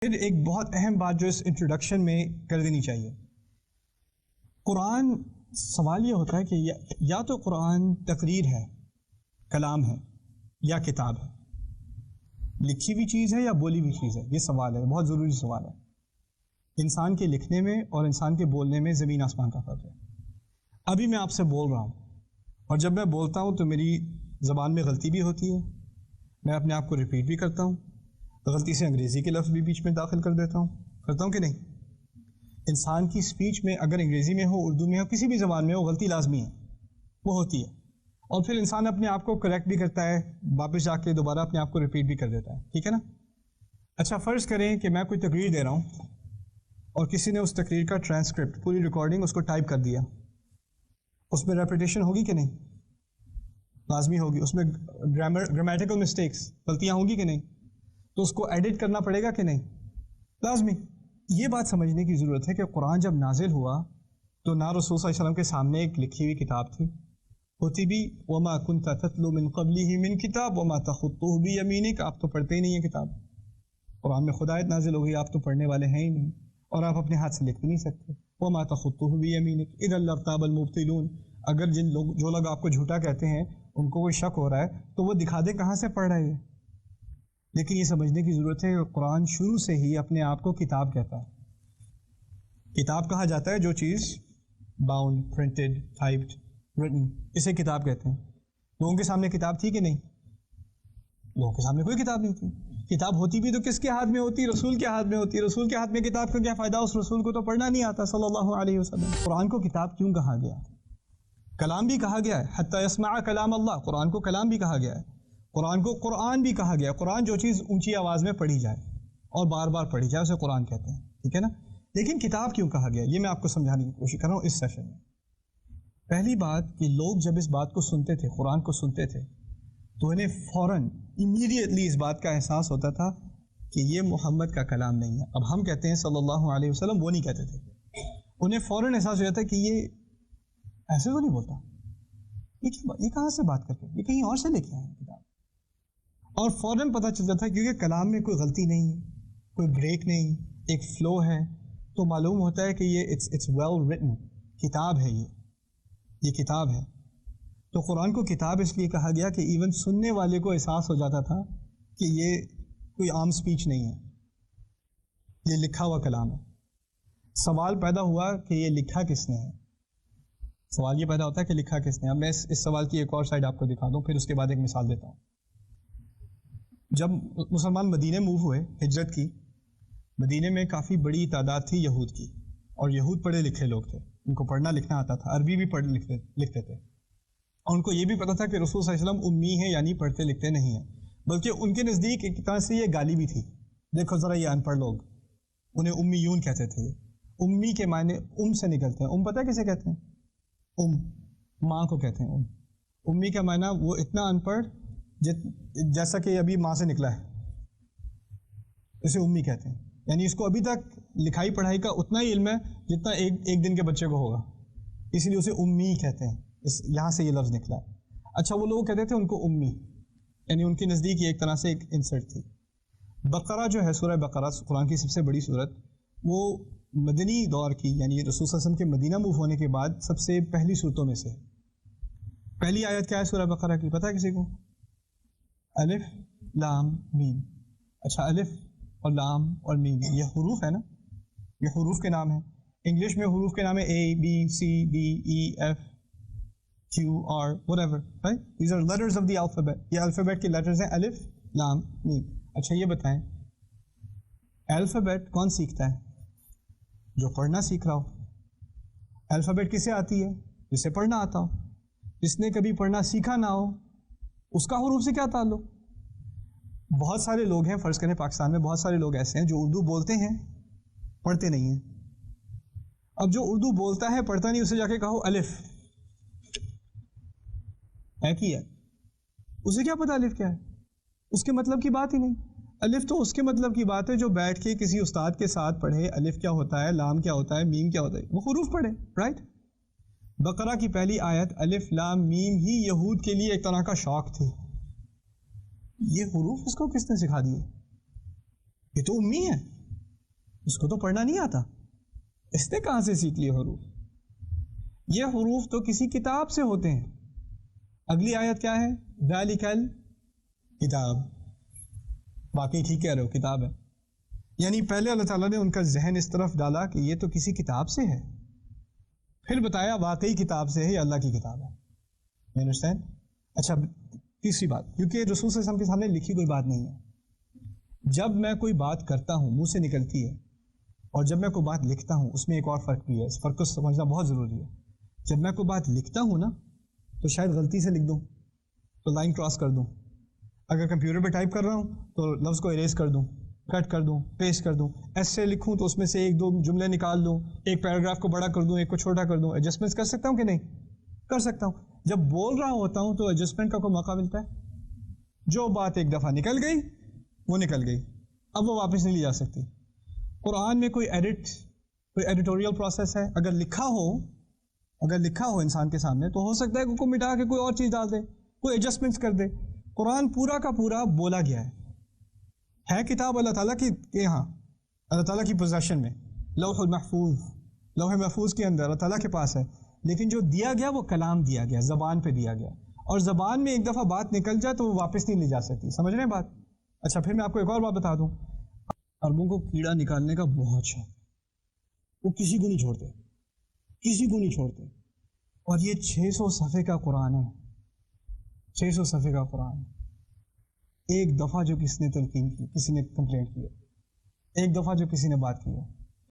پھر ایک بہت اہم بات جو اس انٹروڈکشن میں کر دینی چاہیے، قرآن، سوال یہ ہوتا ہے کہ یا تو قرآن تقریر ہے، کلام ہے، یا کتاب ہے، لکھی ہوئی چیز ہے یا بولی ہوئی چیز ہے۔ یہ سوال ہے، بہت ضروری سوال ہے۔ انسان کے لکھنے میں اور انسان کے بولنے میں زمین آسمان کا فرق ہے۔ ابھی میں آپ سے بول رہا ہوں، اور جب میں بولتا ہوں تو میری زبان میں غلطی بھی ہوتی ہے، میں اپنے آپ کو ریپیٹ بھی کرتا ہوں، غلطی سے انگریزی کے لفظ بھی بیچ میں داخل کر دیتا ہوں، کرتا ہوں کہ نہیں؟ انسان کی سپیچ میں اگر انگریزی میں ہو، اردو میں ہو، کسی بھی زبان میں ہو، غلطی لازمی ہے، وہ ہوتی ہے۔ اور پھر انسان اپنے آپ کو کریکٹ بھی کرتا ہے، واپس جا کے دوبارہ اپنے آپ کو ریپیٹ بھی کر دیتا ہے، ٹھیک ہے نا؟ اچھا، فرض کریں کہ میں کوئی تقریر دے رہا ہوں اور کسی نے اس تقریر کا ٹرانسکرپٹ، پوری ریکارڈنگ اس کو ٹائپ کر دیا، اس میں ریپیٹیشن ہوگی کہ نہیں؟ لازمی ہوگی۔ اس میں گرامیٹیکل مسٹیکس، غلطیاں ہوں گی کہ نہیں؟ تو اس کو ایڈٹ کرنا پڑے گا کہ نہیں؟ لازمی۔ یہ بات سمجھنے کی ضرورت ہے کہ قرآن جب نازل ہوا تو نہ رسول صلی اللہ علیہ وسلم کے سامنے ایک لکھی ہوئی کتاب تھی، ہوتی بھی وما كنت تتلو من قبله من کتاب وما تخطه بيمينك، آپ تو پڑھتے ہی نہیں ہیں کتاب۔ قرآن میں خود آیت نازل ہو گئی، آپ تو پڑھنے والے ہیں ہی نہیں، اور آپ اپنے ہاتھ سے لکھ بھی نہیں سکتے۔ وما تخطه بيمينك اذا لارتاب المبطلون، اگر جو لوگ آپ کو جھوٹا کہتے ہیں ان کو کوئی شک ہو رہا ہے تو وہ دکھا دیں کہاں سے پڑھ رہے ہیں۔ لیکن یہ سمجھنے کی ضرورت ہے کہ قرآن شروع سے ہی اپنے آپ کو کتاب کہتا ہے۔ کتاب کہا جاتا ہے جو چیز باؤنڈ، پرنٹڈ، ٹائپڈ، رٹن، اسے کتاب کہتے ہیں۔ لوگوں کے سامنے کتاب تھی کہ نہیں؟ لوگوں کے سامنے کوئی کتاب نہیں تھی۔ کتاب ہوتی بھی تو کس کے ہاتھ میں ہوتی؟ رسول کے ہاتھ میں ہوتی۔ رسول کے ہاتھ میں کتاب کا کیا فائدہ؟ اس رسول کو تو پڑھنا نہیں آتا صلی اللہ علیہ وسلم۔ قرآن کو کتاب کیوں کہا گیا؟ کلام بھی کہا گیا ہے، حتی یسمع کلام اللہ، قرآن کو کلام بھی کہا گیا ہے، قرآن کو قرآن بھی کہا گیا ہے۔ قرآن جو چیز اونچی آواز میں پڑھی جائے اور بار بار پڑھی جائے اسے قرآن کہتے ہیں، ٹھیک ہے نا؟ لیکن کتاب کیوں کہا گیا، یہ میں آپ کو سمجھانے کی کوشش کر رہا ہوں اس سیشن میں۔ پہلی بات کہ لوگ جب اس بات کو سنتے تھے، قرآن کو سنتے تھے، تو انہیں فوراً امیڈیٹلی اس بات کا احساس ہوتا تھا کہ یہ محمد کا کلام نہیں ہے۔ اب ہم کہتے ہیں صلی اللہ علیہ وسلم، وہ نہیں کہتے تھے۔ انہیں فوراً احساس ہو جاتا ہے کہ یہ ایسے تو نہیں بولتا، یہ کہاں سے بات کرتے ہیں، یہ کہیں اور سے لے کے آئے ہیں کتاب۔ اور فوراً پتہ چل جاتا ہے کیونکہ کلام میں کوئی غلطی نہیں، کوئی بریک نہیں، ایک فلو ہے، تو معلوم ہوتا ہے کہ یہ اٹس ویل ریٹن، کتاب ہے، یہ کتاب ہے۔ تو قرآن کو کتاب اس لیے کہا گیا کہ ایون سننے والے کو احساس ہو جاتا تھا کہ یہ کوئی عام سپیچ نہیں ہے، یہ لکھا ہوا کلام ہے۔ سوال پیدا ہوا کہ یہ لکھا کس نے ہے؟ سوال یہ پیدا ہوتا ہے کہ لکھا کس نے؟ اب میں اس سوال کی ایک اور سائڈ آپ کو دکھا دوں، پھر اس کے بعد ایک مثال دیتا ہوں۔ جب مسلمان مدینے موو ہوئے، ہجرت کی، مدینے میں کافی بڑی تعداد تھی یہود کی، اور یہود پڑھے لکھے لوگ تھے، ان کو پڑھنا لکھنا آتا تھا، عربی بھی پڑھ لکھتے تھے، اور ان کو یہ بھی پتا تھا کہ رسول صلی اللہ علیہ وسلم امی ہیں، یعنی پڑھتے لکھتے نہیں ہیں، بلکہ ان کے نزدیک ایک طرح سے یہ گالی بھی تھی۔ دیکھو ذرا یہ ان پڑھ لوگ، انہیں امیون کہتے تھے۔ امی کے معنی سے نکلتے ہیں۔ پتہ ہے کسے کہتے ہیں؟ ماں کو کہتے ہیں۔ امی کا معنی وہ اتنا ان پڑھ جیسا کہ ابھی ماں سے نکلا ہے، اسے امی کہتے ہیں، یعنی اس کو ابھی تک لکھائی پڑھائی کا اتنا ہی علم ہے جتنا ایک دن کے بچے کو ہوگا، اس لیے اسے امی کہتے ہیں، یہاں سے یہ لفظ نکلا ہے۔ اچھا، وہ لوگ کہتے تھے ان کو امی، یعنی ان کے نزدیک یہ ایک طرح سے ایک انسرٹ تھی۔ بقرہ جو ہے، سورہ بقرہ قرآن کی سب سے بڑی سورت، وہ مدنی دور کی، یعنی رسول صلی اللہ علیہ وسلم کے مدینہ موو ہونے کے بعد سب سے پہلی صورتوں میں سے۔ پہلی آیت کیا ہے سورہ بقرہ کی، پتہ ہے کسی کو؟ الف لام میم۔ اچھا، الف اور لام اور میم یہ حروف ہے نا، یہ حروف کے نام ہیں۔ انگلش میں حروف کے نام ہے A B C D E F Q R whatever, right? These are letters of the alphabet. یہ الفابیٹ کے لیٹرز ہیں، الف لام میم۔ اچھا، یہ بتائیں الفابیٹ کون سیکھتا ہے؟ جو پڑھنا سیکھ رہا ہو۔ الفابیٹ کسے آتی ہے؟ جسے پڑھنا آتا ہو۔ جس نے کبھی پڑھنا سیکھا نہ ہو اس کا حروف سے کیا تعلق؟ بہت سارے لوگ ہیں، فرض کریں پاکستان میں بہت سارے لوگ ایسے ہیں جو اردو بولتے ہیں، پڑھتے نہیں ہیں۔ اب جو اردو بولتا ہے پڑھتا نہیں، اسے جا کے کہو الف ہے کی ہے، اسے کیا پتا الف کیا ہے؟ اس کے مطلب کی بات ہی نہیں۔ الف تو اس کے مطلب کی بات ہے جو بیٹھ کے کسی استاد کے ساتھ پڑھے، الف کیا ہوتا ہے، لام کیا ہوتا ہے، میم کیا ہوتا ہے، وہ حروف پڑھے، رائٹ؟ بقرہ کی پہلی آیت الف لام میم ہی یہود کے لیے ایک طرح کا شوق تھی۔ یہ حروف اس کو کس نے سکھا دیے؟ یہ تو امی ہے، اس کو تو پڑھنا نہیں آتا، اس نے کہاں سے سیکھ لیے حروف؟ یہ حروف تو کسی کتاب سے ہوتے ہیں. اگلی آیت کیا ہے؟ ذالک الکتاب. باقی ٹھیک کہہ رہے ہو، کتاب ہے. یعنی پہلے اللہ تعالیٰ نے ان کا ذہن اس طرف ڈالا کہ یہ تو کسی کتاب سے ہے، پھر بتایا واقعی کتاب سے ہے، یہ اللہ کی کتاب ہے. You understand؟ اچھا تیسری بات، کیونکہ رسول صلی اللہ علیہ وسلم کے سامنے لکھی کوئی بات نہیں ہے. جب میں کوئی بات کرتا ہوں منہ سے نکلتی ہے، اور جب میں کوئی بات لکھتا ہوں اس میں ایک اور فرق بھی ہے. اس فرق کو سمجھنا بہت ضروری ہے. جب میں کوئی بات لکھتا ہوں نا تو شاید غلطی سے لکھ دوں تو لائن کراس کر دوں. اگر کمپیوٹر پہ ٹائپ کر رہا ہوں تو لفظ کو اریز کر دوں، کٹ کر دوں، پیسٹ کر دوں. ایسے لکھوں تو اس میں سے ایک دو جملے نکال دوں، ایک پیراگراف کو بڑا کر دوں، ایک کو چھوٹا کر دوں. ایڈجسٹمنٹ کر سکتا ہوں کہ نہیں؟ کر سکتا ہوں. جب بول رہا ہوتا ہوں تو ایڈجسٹمنٹ کا کوئی موقع ملتا ہے؟ جو بات ایک دفعہ نکل گئی وہ نکل گئی، اب وہ واپس نہیں لی جا سکتی. قرآن میں کوئی ایڈیٹوریل پروسیس ہے. اگر لکھا ہو انسان کے سامنے تو ہو سکتا ہے کہ کوئی مٹا کے کوئی اور چیز ڈال دے، کوئی ایڈجسٹمنٹس کر دے. قرآن پورا کا پورا بولا گیا ہے کتاب اللہ تعالیٰ کی یہاں، اللہ تعالیٰ کی پوزیشن میں، لوح محفوظ کے اندر اللہ تعالیٰ کے پاس ہے. لیکن جو دیا گیا وہ کلام دیا گیا، زبان پہ دیا گیا، اور زبان میں ایک دفعہ بات نکل جائے تو وہ واپس نہیں لی جا سکتی. سمجھ رہے ہیں بات؟ اچھا پھر میں آپ کو ایک اور بات بتا دوں. عربوں کو کیڑا نکالنے کا بہت شوق، وہ کسی کو نہیں چھوڑتے. اور یہ 600 صفحے کا قرآن ہے، 600 صفحے کا قرآن. ایک دفعہ جو کسی نے تلقین کی، کسی نے کمپلینٹ کی، ایک دفعہ جو کسی نے بات کی ہے،